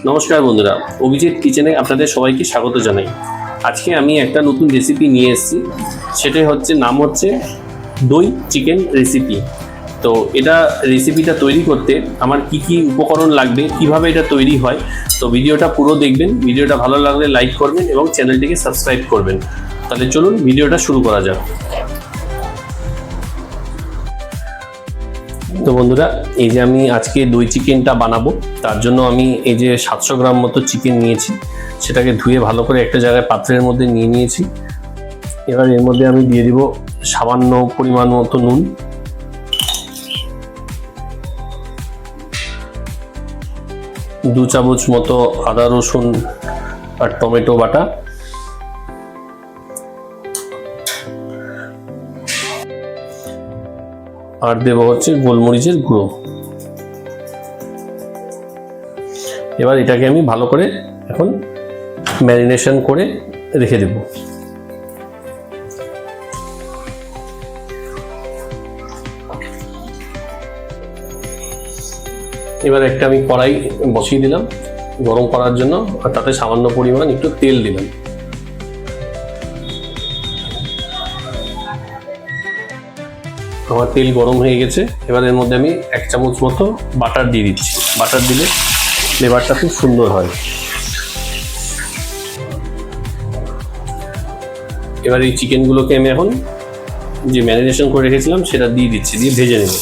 নমস্কার বন্ধুরা, অভিজিৎ কিচেনে আপনাদের সবাইকে স্বাগত জানাই। আজকে আমি একটা নতুন রেসিপি নিয়ে এসেছি, সেটাই নাম হচ্ছে দই চিকেন রেসিপি। তো রেসিপিটা তৈরি করতে আমার কি কি উপকরণ লাগবে, কিভাবে এটা তৈরি হয়, তো ভিডিওটা পুরো দেখবেন। ভিডিওটা ভালো লাগলে লাইক করবেন এবং চ্যানেলটিকে সাবস্ক্রাইব করবেন। তাহলে চলুন ভিডিওটা শুরু করা যাক। তো বন্ধুরা, এই যে আমি আজকে দই চিকেনটা বানাবো, তার জন্য আমি এই যে 700 গ্রাম মতো চিকেন নিয়েছি, সেটাকে ধুয়ে ভালো করে একটা জায়গায় পাত্রের মধ্যে নিয়ে নিয়েছি। এবার এর মধ্যে আমি দিয়ে দিব সামান্য পরিমাণ মতো নুন, দু চামচ মতো আদা রসুন আর টমেটো বাটা, আর দেবো গোলমরিচের গুঁড়ো। এবার এটাকে আমি ভালো করে এখন ম্যারিনেশন করে রেখে দেব। এবার একটা আমি কড়াই বসিয়ে দিলাম গরম করার জন্য, আর তাতে সামান্য পরিমাণ একটু তেল দিলাম। আমার তেল গরম হয়ে গেছে। এবার এর মধ্যে আমি 1 চামচ মতো বাটার দিয়ে দিচ্ছি। বাটার দিলে ফ্লেভারটা খুব সুন্দর হয়। এবার এই চিকেনগুলোকে আমি এখন যে ম্যারিনেশন করে রেখেছিলাম সেটা দিয়ে দিচ্ছি, দিয়ে ভেজে নেব।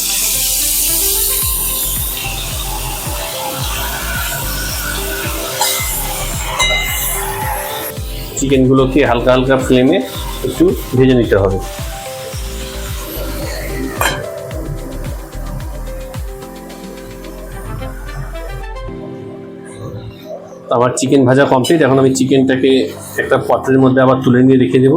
চিকেনগুলোকে হালকা হালকা ফ্লেমে একটু ভেজে নিতে হবে। আমার চিকেন ভাজা কমপ্লিট। এখন আমি চিকেনটাকে একটা পাত্রের মধ্যে আবার তুলে নিয়ে রেখে দেব।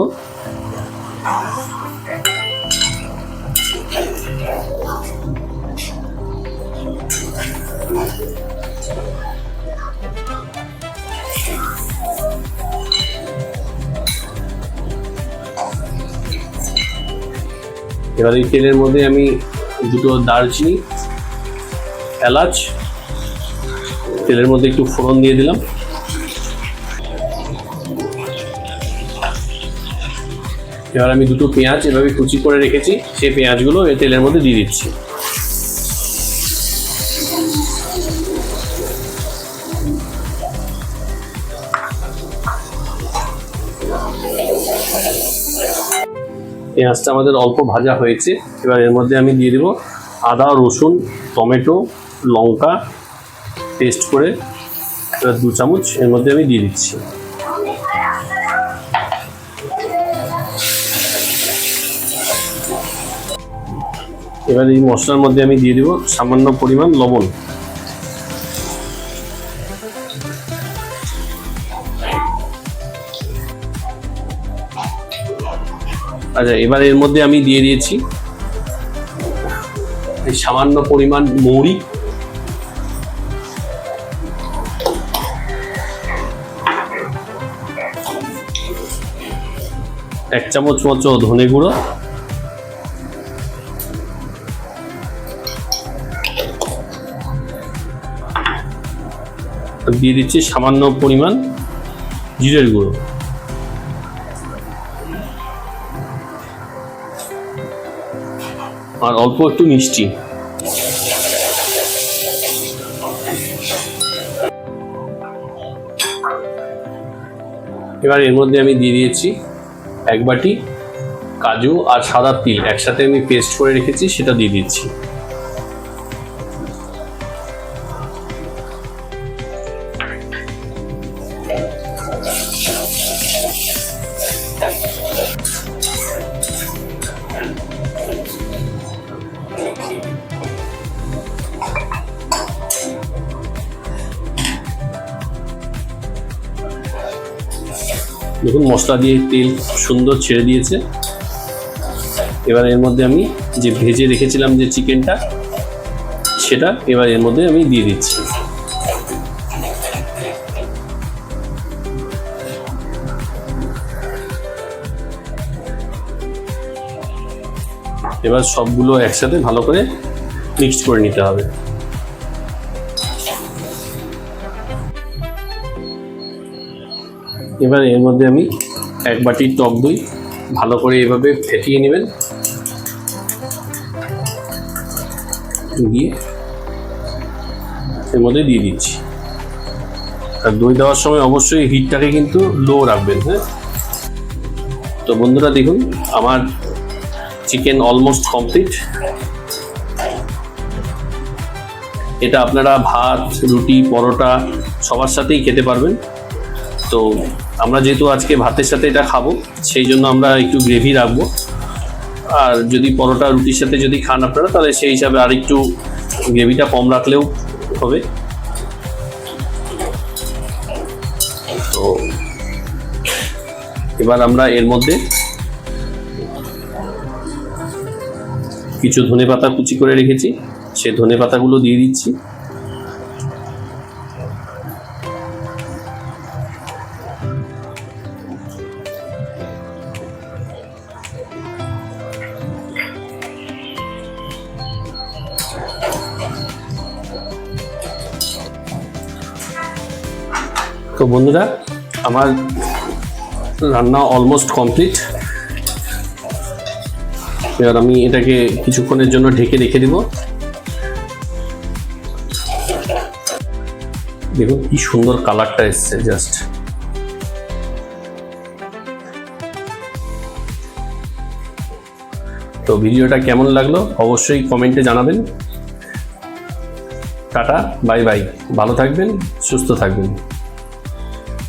এবার এই তেলের মধ্যে আমি দুটো দারচিনি, এলাচ তেলের মধ্যে একটু ফোড়ন দিয়ে দিলাম। এবার আমি দুটো পেঁয়াজ এভাবে কুচি করে রেখেছি, সেই পেঁয়াজগুলো এই তেলের মধ্যে দিয়ে দিচ্ছি। পেঁয়াজটা আমাদের অল্প ভাজা হয়েছে। এবার এর মধ্যে আমি দিয়ে দেব আদা রসুন টমেটো লঙ্কা পেস্ট করে, এবার 2 চামচ এর মধ্যে আমি দিয়ে দিচ্ছি। এবার এই মশলার মধ্যে আমি দিয়ে দিব সামান্য পরিমাণ লবণ। আচ্ছা, এবার এর মধ্যে আমি দিয়ে দিয়েছি এই সামান্য পরিমাণ মৌরি, এক চামচ মতো ধনে গুঁড়ো, দিয়ে দিচ্ছি সামান্য পরিমাণ জিরের গুঁড়ো, আর অল্প একটু মিষ্টি। এবার এর মধ্যে আমি দিয়ে দিয়েছি 1 বাটি কাজু আর সাদা তিল একসাথে আমি পেস্ট করে রেখেছি, সেটা দিয়ে দিচ্ছি। দেখুন মশলা দিয়ে তেল সুন্দর ছেড়ে দিয়েছে। এবার এর মধ্যে আমি যে ভেজে রেখেছিলাম যে চিকেনটা, সেটা এবার এর মধ্যে আমি দিয়ে দিচ্ছি। এবার সবগুলো একসাথে ভালো করে মিক্সড করে নিতে হবে। এবার এর মধ্যে আমি 1 বাটি টক দই ভালো করে এভাবে ফেটিয়ে নেবেন, দিয়ে এর মধ্যে দিয়ে দিচ্ছি। আর দই দেওয়ার সময় অবশ্যই হিটটাকে কিন্তু লো রাখবেন। হ্যাঁ, তো বন্ধুরা দেখুন আমার চিকেন অলমোস্ট কমপ্লিট। এটা আপনারা ভাত, রুটি, পরোটা সবার সাথেই খেতে পারবেন। তো আমরা যেহেতু আজকে ভাতের সাথে এটা খাবো, সেই জন্য আমরা একটু গ্রেভি রাখবো। আর যদি পরোটা রুটির সাথে যদি খান আপনারা, তাহলে সেই হিসাবে আর একটু গ্রেভিটা কম রাখলেও হবে। তো এবার আমরা এর মধ্যে কিছু ধনেপাতা কুচি করে রেখেছি, সেই ধনেপাতাগুলো দিয়ে দিচ্ছি। তো বন্ধুরা আমার রান্না অলমোস্ট কমপ্লিট। এবার আমি এটাকে কিছুক্ষণের জন্য ঢেকে রেখে দিব। দেখুন কি সুন্দর কালারটা এসছে জাস্ট। তো ভিডিওটা কেমন লাগলো অবশ্যই কমেন্টে জানাবেন। টাটা, বাই বাই, ভালো থাকবেন, সুস্থ থাকবেন।